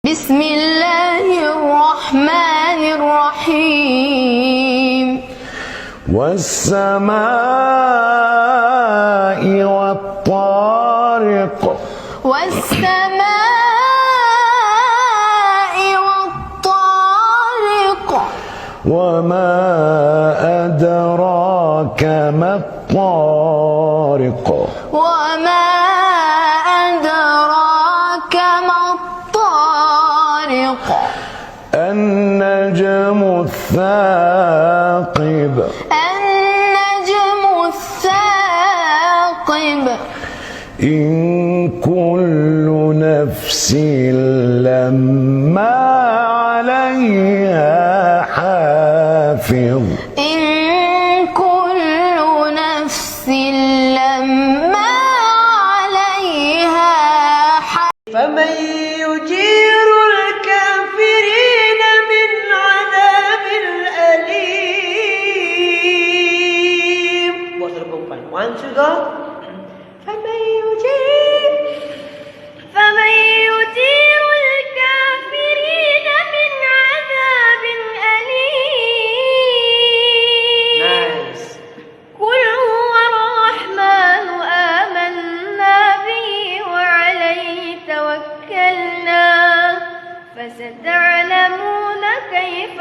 بسم الله الرحمن الرحيم والسماء والطارق والسماء والطارق وما أدراك ما الطارق وما أدراك ما الطارق النجم الثاقب النجم الثاقب إن كل نفس لما عليها حافظ إن كل نفس لما عليها حافظ فمن يجير الكافرين من عذاب أليم. Buat perempuan. 1, 2, go. فمن يجير الكافرين من عذاب أليم. Nice. قل هو الرحمن آمنا به وعليه توكلنا فستعلمون كيف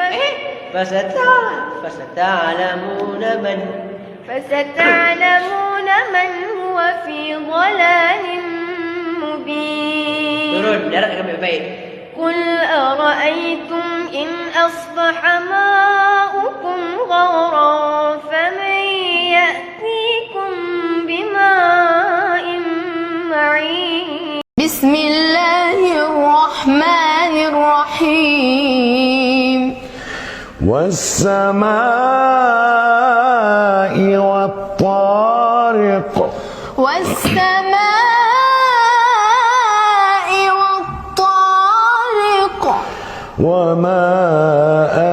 فستعلمون من هو في ضلال مبين. Turun, darat dengan baik-baik. قل أرأيتم إن أصبح ماؤكم غورا فمن يأتيكم بماء معين. بسم الله الرحمن الرحيم والسماء والطارق والسماء والطارق وما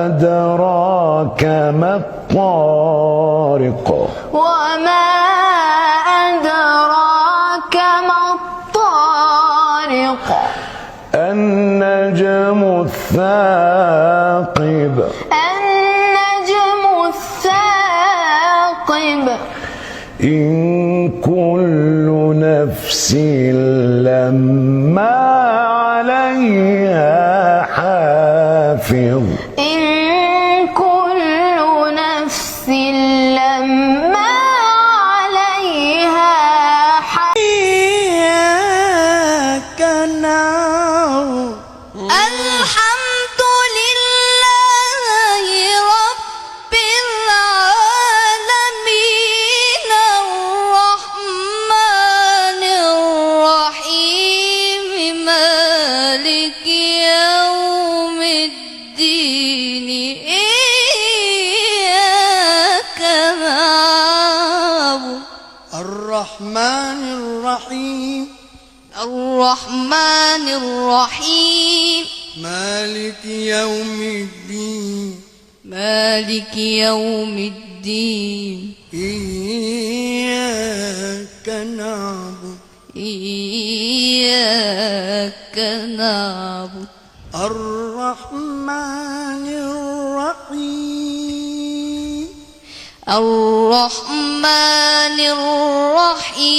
أدراك ما الطارق وما أدراك ما الطارق النجم الثاقب النجم الثاقب إن كل نفس لما عليها حافظ إن كل نفس لما عليها حافظ. إياك نعبد الحمد لله رب العالمين الرحمن الرحيم مالك يوم الدين إياك نعبد الرحمن الرحيم الرحمن الرحيم مالك يوم الدين مالك يوم الدين إياك نعبد إياك نعبد الرحمن الرحيم الرحمن الرحيم